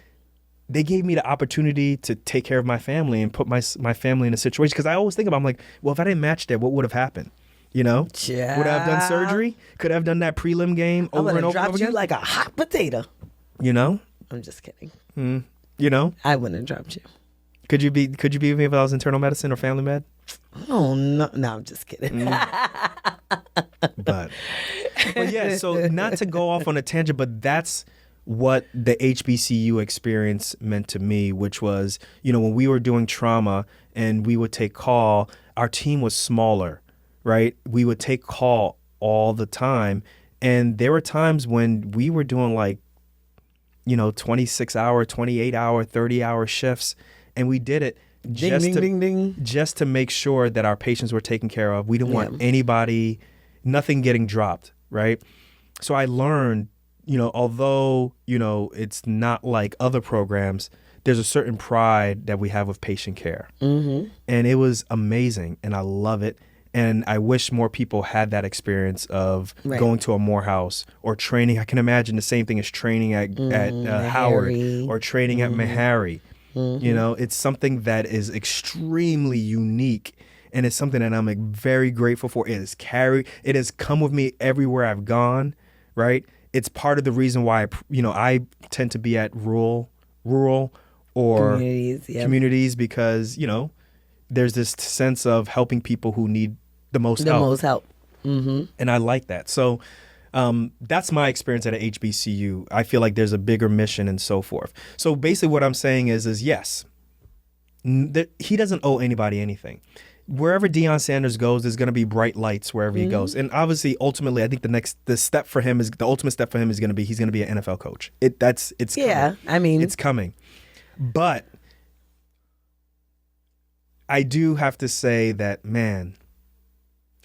they gave me the opportunity to take care of my family and put my family in a situation. Because I always think about, I'm like, well, if I didn't match that, what would have happened? Would I have done surgery? Could I have done that prelim game over and over again? I would have dropped you like a hot potato. I'm just kidding. I wouldn't have dropped you. Could you be with me if I was internal medicine or family med? Oh no, I'm just kidding. But yeah, so not to go off on a tangent, but that's what the HBCU experience meant to me, which was, when we were doing trauma and we would take call, our team was smaller, right? We would take call all the time. And there were times when we were doing 26-hour, 28-hour, 30-hour shifts. And we did it just to make sure that our patients were taken care of. We didn't want anybody, nothing getting dropped, right? So I learned, although, it's not like other programs, there's a certain pride that we have with patient care. And it was amazing, and I love it. And I wish more people had that experience of going to a Morehouse or training. I can imagine the same thing as training at Howard or training at Meharry. It's something that is extremely unique, and it's something that I'm very grateful for. It has come with me everywhere I've gone, right? It's part of the reason why I tend to be at rural or communities because there's this sense of helping people who need the most help. And I like that. So that's my experience at a HBCU. I feel like there's a bigger mission and so forth. So basically what I'm saying is yes, he doesn't owe anybody anything. Wherever Deion Sanders goes, there's going to be bright lights wherever he goes. And obviously, ultimately, I think the ultimate step for him is going to be he's going to be an NFL coach. It's coming. It's coming. But I do have to say that, man,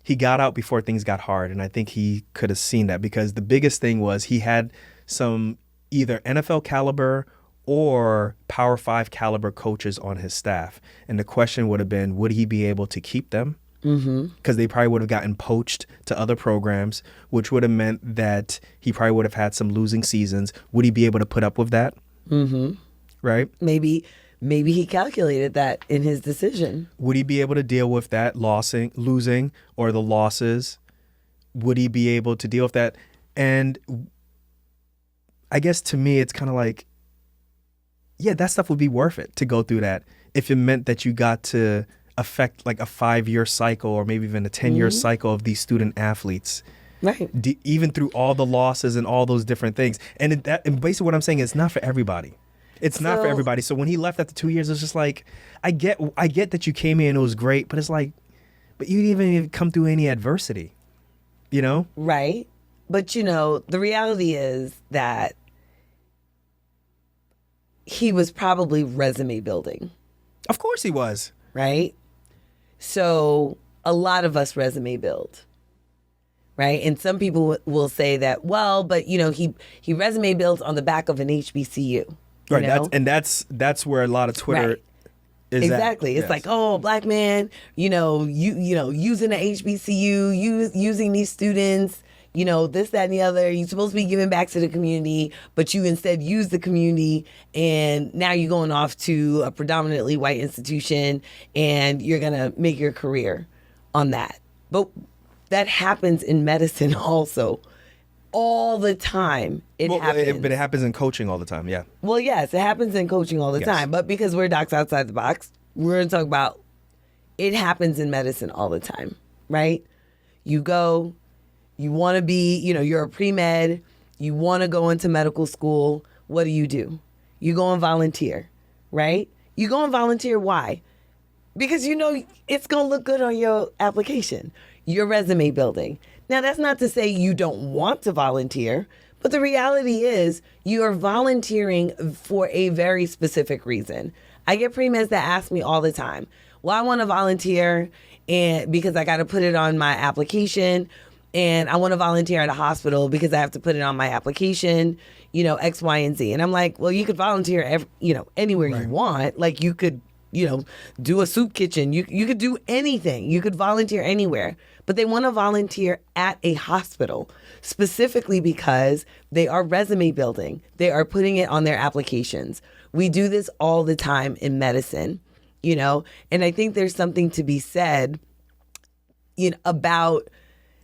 he got out before things got hard, and I think he could have seen that, because the biggest thing was he had some either NFL caliber or Power 5 caliber coaches on his staff. And the question would have been, would he be able to keep them? Because they probably would have gotten poached to other programs, which would have meant that he probably would have had some losing seasons. Would he be able to put up with that? Right? Maybe he calculated that in his decision. Would he be able to deal with that losing or the losses? Would he be able to deal with that? And I guess to me, it's kind of like, yeah, that stuff would be worth it to go through that if it meant that you got to affect like a 5-year cycle or maybe even a 10-year cycle of these student athletes. Right. Even through all the losses and all those different things. And basically what I'm saying is, it's not for everybody. It's not for everybody. So when he left after 2 years, it's just like, I get that you came in and it was great, but it's like, but you didn't even come through any adversity, Right. But, the reality is that he was probably resume building. Of course he was. Right? So a lot of us resume build. Right? And some people will say that, well, but, he resume builds on the back of an HBCU. Right, that's where a lot of Twitter is exactly. at. It's like, oh, black man, using the HBCU, using these students, this, that, and the other. You're supposed to be giving back to the community, but you instead use the community, and now you're going off to a predominantly white institution, and you're going to make your career on that. But that happens in medicine also. All the time happens. But it happens in coaching all the time, yeah. Well, yes, it happens in coaching all the time. But because we're docs outside the box, we're going to talk about it happens in medicine all the time, right? You go, you want to be, you're a pre-med, you want to go into medical school. What do? You go and volunteer, right? You go and volunteer. Why? Because it's going to look good on your application, your resume building. Now, that's not to say you don't want to volunteer, but the reality is you are volunteering for a very specific reason. I get pre-meds that ask me all the time, well, I want to volunteer and because I got to put it on my application, and I want to volunteer at a hospital because I have to put it on my application, X, Y, and Z. And I'm like, well, you could volunteer, anywhere you want. Like you could, do a soup kitchen. You could do anything. You could volunteer anywhere. But they want to volunteer at a hospital specifically because they are resume building. They are putting it on their applications. We do this all the time in medicine, and I think there's something to be said, about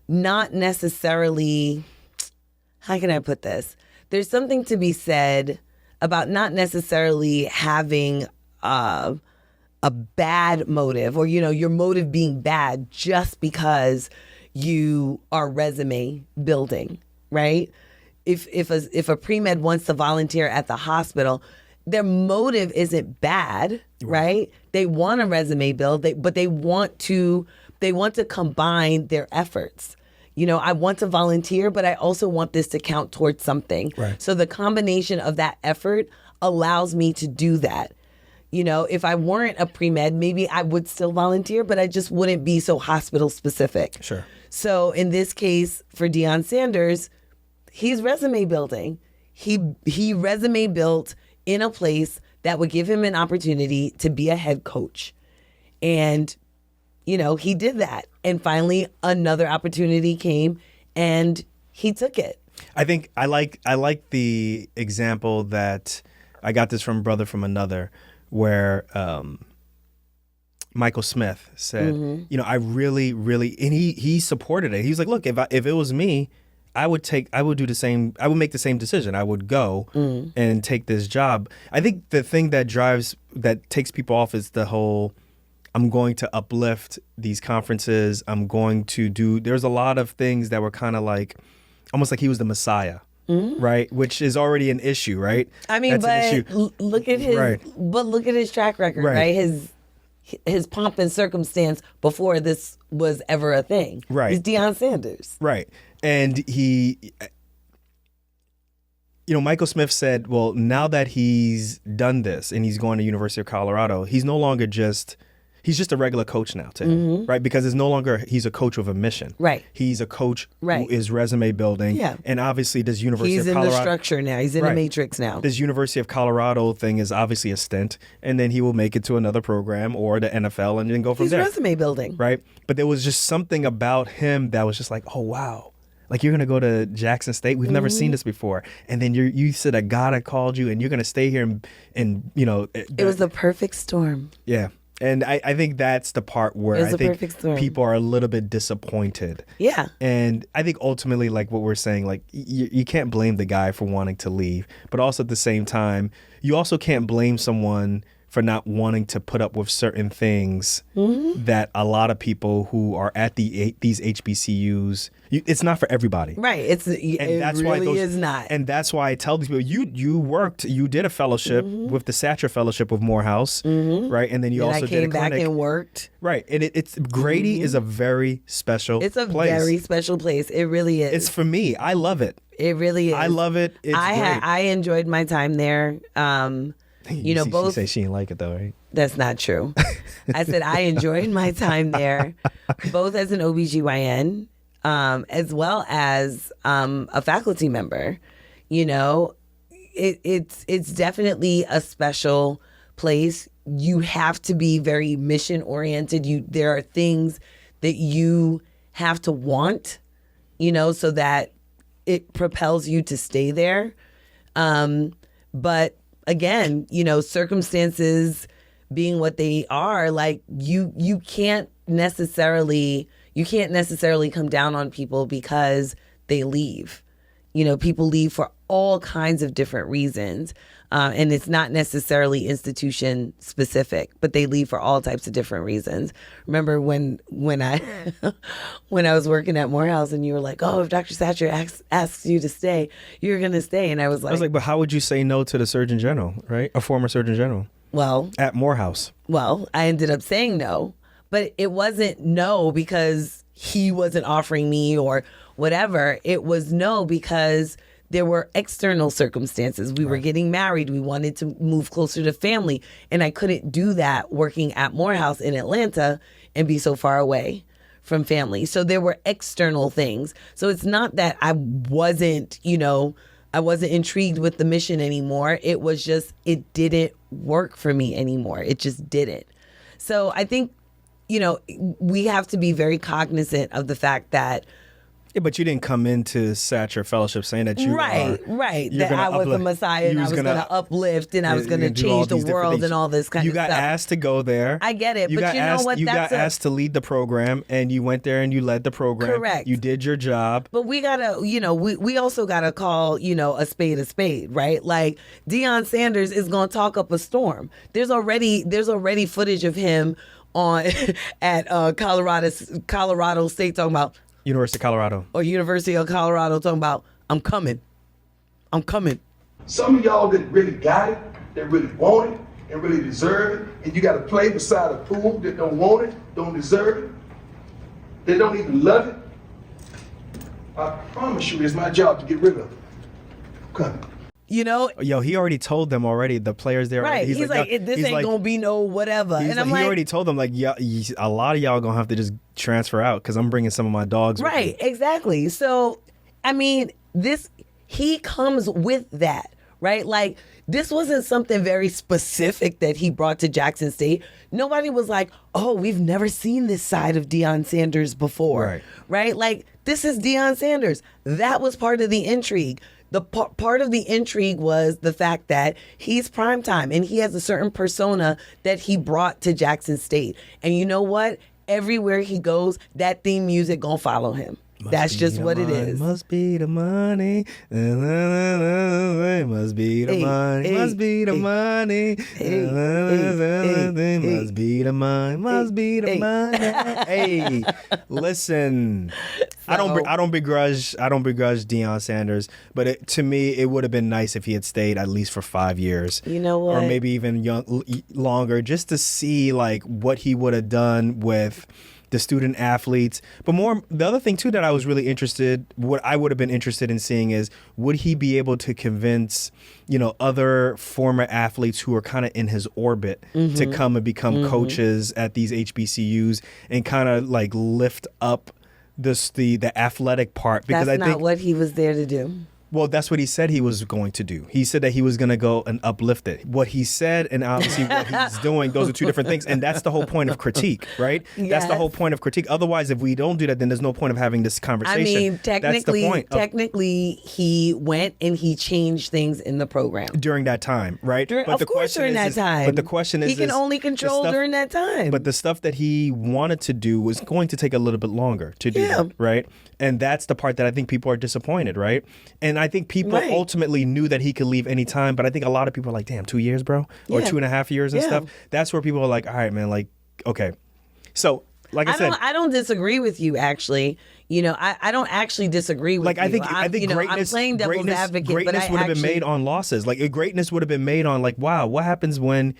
not necessarily, how can I put this? There's something to be said about not necessarily having a bad motive or, your motive being bad just because you are resume building, right? If a pre-med wants to volunteer at the hospital, their motive isn't bad, right? They want a resume build, but they want to combine their efforts. I want to volunteer, but I also want this to count towards something. Right. So the combination of that effort allows me to do that. If I weren't a pre-med, maybe I would still volunteer, but I just wouldn't be so hospital specific. Sure. So in this case, for Deion Sanders, he's resume building. He resume built in a place that would give him an opportunity to be a head coach. And, he did that. And finally, another opportunity came and he took it. I think I like the example that I got this from Brother from Another, where Michael Smith said, I really, really, and he supported it. He was like, look, if it was me, I would do the same. I would make the same decision. I would go and take this job. I think the thing that takes people off is the whole, I'm going to uplift these conferences. I'm going to do, there's a lot of things that were kind of like, almost like he was the Messiah. Right, which is already an issue, right? I mean, that's look at his track record, right? His pomp and circumstance before this was ever a thing. Right, he's Deion Sanders, right? And Michael Smith said, well, now that he's done this and he's going to University of Colorado, he's no longer he's just a regular coach now to him, right? Because it's no longer, he's a coach with a mission. Right. He's a coach who is resume building. Yeah. And obviously this University of Colorado. He's in the structure now. He's in the matrix now. This University of Colorado thing is obviously a stint. And then he will make it to another program or the NFL and then go from there. He's resume building. Right. But there was just something about him that was just like, oh, wow. Like, you're going to go to Jackson State. We've never seen this before. And then you said a God had called you and you're going to stay here and It was the perfect storm. Yeah. And I think that's the part where I think people are a little bit disappointed. Yeah. And I think ultimately, like what we're saying, like you can't blame the guy for wanting to leave. But also at the same time, you also can't blame someone for not wanting to put up with certain things that a lot of people who are at these HBCUs, it's not for everybody. Right. It really is not. And that's why I tell these people, you did a fellowship with the Satcher Fellowship with Morehouse, right? And then you also did a clinic. I came back and worked. Right. And it's Grady is a very special place. It's a very special place. It really is. It's for me. I love it. It really is. I love it. It's great. I enjoyed my time there. Both. She say she didn't like it though, right? That's not true. I said I enjoyed my time there, both as an OBGYN, as well as a faculty member. It's definitely a special place. You have to be very mission oriented. There are things that you have to want, so that it propels you to stay there. But again, circumstances being what they are, like you can't necessarily come down on people because they leave. People leave for all kinds of different reasons. And it's not necessarily institution specific, but they leave for all types of different reasons. Remember when I when I was working at Morehouse and you were like, oh, if Dr. Satcher asks you to stay, you're going to stay. And I was like, but how would you say no to the Surgeon General, right? A former Surgeon General. Well, at Morehouse. Well, I ended up saying no, but it wasn't no because he wasn't offering me or whatever. It was no because there were external circumstances. We were getting married. We wanted to move closer to family. And I couldn't do that working at Morehouse in Atlanta and be so far away from family. So there were external things. So it's not that I wasn't intrigued with the mission anymore. It was just, it didn't work for me anymore. It just didn't. So I think, we have to be very cognizant of the fact that but you didn't come into Satcher Fellowship saying that you right. That I was the Messiah and I was going to uplift and I was going to change the world and all this kind of stuff. You got asked to go there. I get it, but you know what? You got asked to lead the program and you went there and you led the program. Correct. You did your job. But we gotta, we also gotta call, a spade, right? Like Deion Sanders is going to talk up a storm. There's already footage of him on at Colorado State talking about. University of Colorado. Or University of Colorado talking about, I'm coming. Some of y'all that really got it, that really want it, and really deserve it, and you got to play beside a pool that don't want it, don't deserve it, they don't even love it. I promise you it's my job to get rid of it. I'm coming. Yo, he already told them already, the players there. Right. He's like this ain't going to be no whatever. And he already told them, a lot of y'all going to have to just transfer out because I'm bringing some of my dogs with me. Exactly. So, he comes with that, right? Like, this wasn't something very specific that he brought to Jackson State. Nobody was like, oh, we've never seen this side of Deion Sanders before. Right? Like, this is Deion Sanders. That was part of the intrigue. The part of the intrigue was the fact that he's primetime and he has a certain persona that he brought to Jackson State. And you know what? Everywhere he goes, that theme music gonna follow him. That's just what it is. Must be the money. Must be the money. Must be the money. Must be the money. Must be the money. Hey, listen. I don't begrudge Deion Sanders, but to me it would have been nice if he had stayed at least for 5 years. You know what? Or maybe even longer, just to see what he would have done with the student athletes. But the other thing too that I was really what I would have been interested in seeing is, would he be able to convince, other former athletes who are kind of in his orbit to come and become coaches at these HBCUs and kind of lift up the athletic part, because that's not what he was there to do. Well, that's what he said he was going to do. He said that he was going to go and uplift it. What he said and obviously what he's doing, those are two different things. And that's the whole point of critique, right? Yes. That's the whole point of critique. Otherwise, if we don't do that, then there's no point of having this conversation. Technically, he went and he changed things in the program. During that time, right? During that time. But the question is... He can only control during that time. But the stuff that he wanted to do was going to take a little bit longer to do that, right? And that's the part that I think people are disappointed, right? And I think people ultimately knew that he could leave anytime, but I think a lot of people are like, damn, 2 years, bro? Or 2.5 years and stuff. That's where people are like, all right, man, okay. So, I said... I don't disagree with you, actually. I don't actually disagree with you. I think greatness, I'm playing devil's advocate, greatness would have been made on losses. Greatness would have been made on wow, what happens when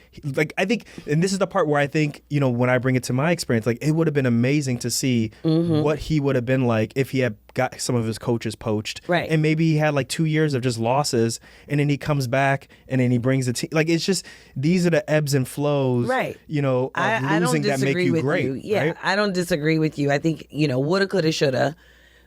I think, and this is the part where I think, when I bring it to my experience, it would have been amazing to see what he would have been like if he had got some of his coaches poached. Right. And maybe he had 2 years of just losses and then he comes back and then he brings the team. It's just, these are the ebbs and flows, right? Of losing that make you great. You. Yeah, right? I don't disagree with you. I think, woulda, coulda, shoulda.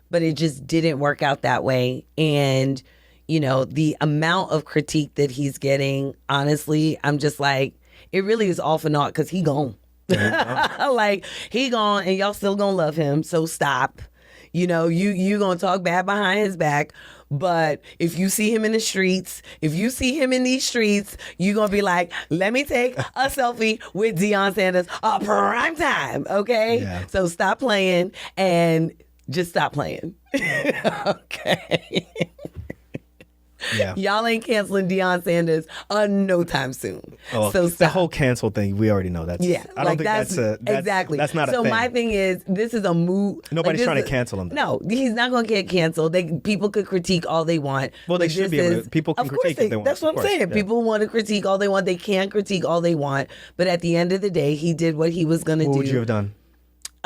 But it just didn't work out that way. And, the amount of critique that he's getting, honestly, I'm just it really is all for naught because he gone. He gone and y'all still gonna love him. So stop. You gonna talk bad behind his back, but if you see him in the streets, you gonna be like, let me take a selfie with Deion Sanders, prime time, okay? Yeah. So stop playing and just stop playing. Okay. Yeah. Y'all ain't canceling Deion Sanders no time soon. Oh, So the stop. whole cancel thing, we already know that's. Yeah, I don't think that's exactly. That's not a so thing. my thing is, this is a move. Nobody's like, trying to cancel him, though. No, he's not going to get canceled. People could critique all they want. Well, they but should this be able to. People can of course critique if they want. That's what Of I'm course, saying. yeah. People want to critique all they want. They can critique all they want. But at the end of the day, he did what he was going to do. What would you have done?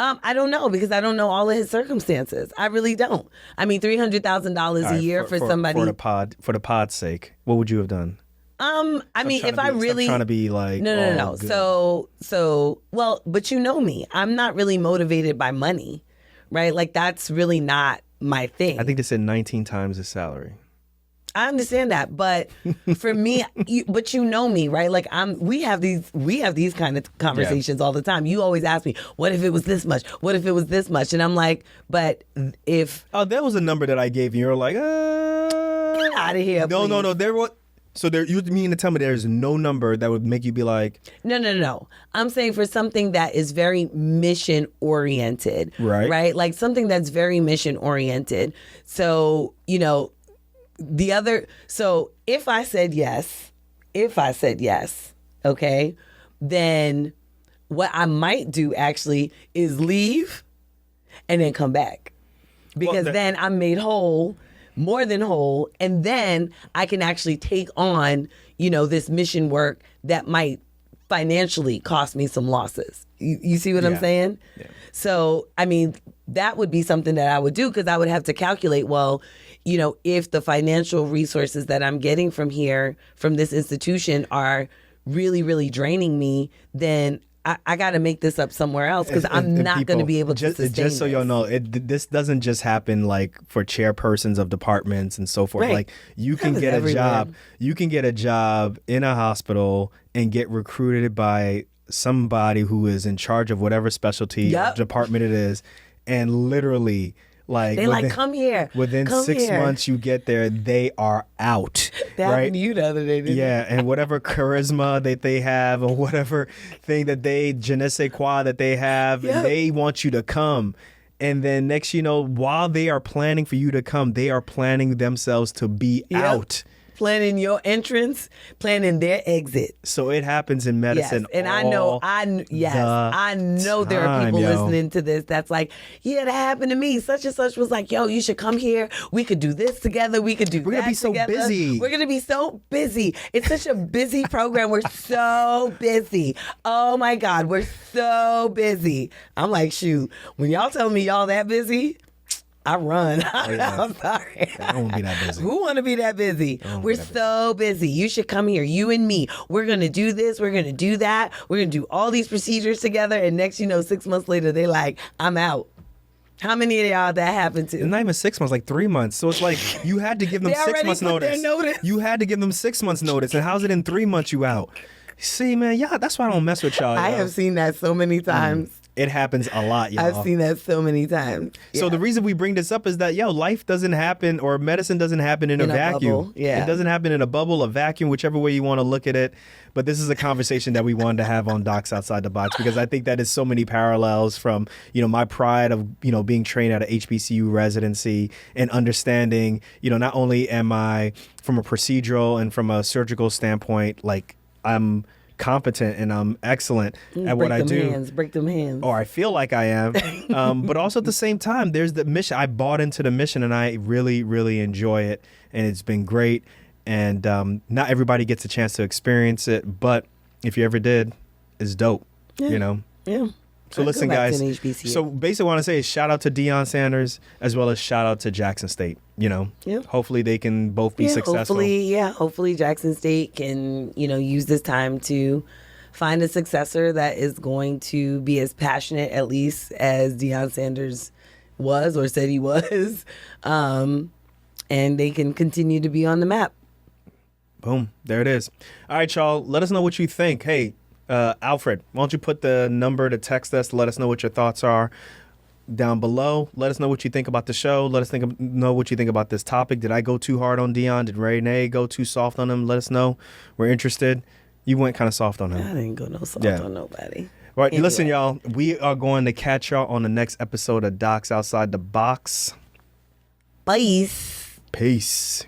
I don't know, because I don't know all of his circumstances. I really don't. I mean, $300,000 a year for somebody. For the pod's sake, what would you have done? I mean, if I Stop really trying to be like no. good. So well, but you know me, I'm not really motivated by money, right? Like that's really not my thing. I think they said 19 times his salary. I understand that, but for me, but you know me, right? Like we have these kind of conversations all the time. You always ask me, what if it was this much? What if it was this much? And I'm like, but if That was a number that I gave you. You're like, get out of here, no, please. There was. So you mean to tell me there's no number that would make you be like, No. I'm saying for something that is very mission oriented, Right. Right? Like something that's very mission oriented. So, so if I said yes, okay, then what I might do actually is leave and then come back. Because then I'm made whole, more than whole, and then I can actually take on, this mission work that might financially cost me some losses. You see what I'm saying? Yeah. So, I mean, that would be something that I would do, because I would have to calculate, well, if the financial resources that I'm getting from this institution are really, really draining me, then I got to make this up somewhere else, because I'm not going to be able to sustain Just so y'all know, this doesn't just happen like for chairpersons of departments and so forth. Right. Like you can Happens get a everywhere. job. You can get a job in a hospital and get recruited by somebody who is in charge of whatever specialty Yep. or department it is, and literally. Like They come here. Within Come 6 here. months, you get there, they are out. That right? happened to you the other day, didn't Yeah, and whatever charisma that they have, or whatever thing that je ne sais quoi that they have, Yep. they want you to come. And then next, while they are planning for you to come, they are planning themselves to be Yep. out. Planning your entrance, planning their exit. So it happens in medicine. Yes, and I know there are people listening to this that's like, yeah, that happened to me. Such and such was like, yo, you should come here. We could do this together. We could do We're that gonna be so together. busy. We're gonna be so busy. It's such a busy program. We're so busy. Oh my God, we're so busy. I'm like, shoot, when y'all tell me y'all that busy, I run. I'm sorry. I don't want to be that busy. Who want to be that busy? We're so busy. You should come here. You and me. We're going to do this. We're going to do that. We're going to do all these procedures together. And next, 6 months later, they like, I'm out. How many of y'all that happened to? It's not even 6 months, like 3 months. So it's like you had to give them They 6 already months put their notice. notice. You had to give them 6 months notice. And how's it in 3 months you out? See, man, that's why I don't mess with y'all. I yo. have seen that so many times. It happens a lot, y'all. I've seen that so many times. So Yeah. the reason we bring this up is that, life doesn't happen, or medicine doesn't happen in a vacuum. bubble, yeah. It doesn't happen in a bubble, a vacuum, whichever way you want to look at it. But this is a conversation that we wanted to have on Docs Outside the Box, because I think that is so many parallels from, my pride of, being trained at a HBCU residency and understanding, not only am I from a procedural and from a surgical standpoint, like I'm competent and I'm excellent at what I do. Break them hands. Or I feel like I am. But also at the same time, there's the mission. I bought into the mission and I really, really enjoy it. And it's been great. And not everybody gets a chance to experience it. But if you ever did, it's dope, Yeah. So I'd listen, go back guys. to an HBCU. So basically what I want to say is shout out to Deion Sanders as well as shout out to Jackson State. Yeah. Hopefully they can both be successful. Hopefully Jackson State can, use this time to find a successor that is going to be as passionate, at least, as Deion Sanders was or said he was. And they can continue to be on the map. Boom. There it is. All right, y'all. Let us know what you think. Hey, Alfred, why don't you put the number to text us to let us know what your thoughts are. down below. Let us know what you think about the show. Let us know what you think about this topic. Did I go too hard on Deion? Did Renee go too soft on him? Let us know. We're interested. You went kind of soft on him. I didn't go no soft on nobody. All right, Anyway. Listen, y'all. We are going to catch y'all on the next episode of Docs Outside the Box. Bye. Peace.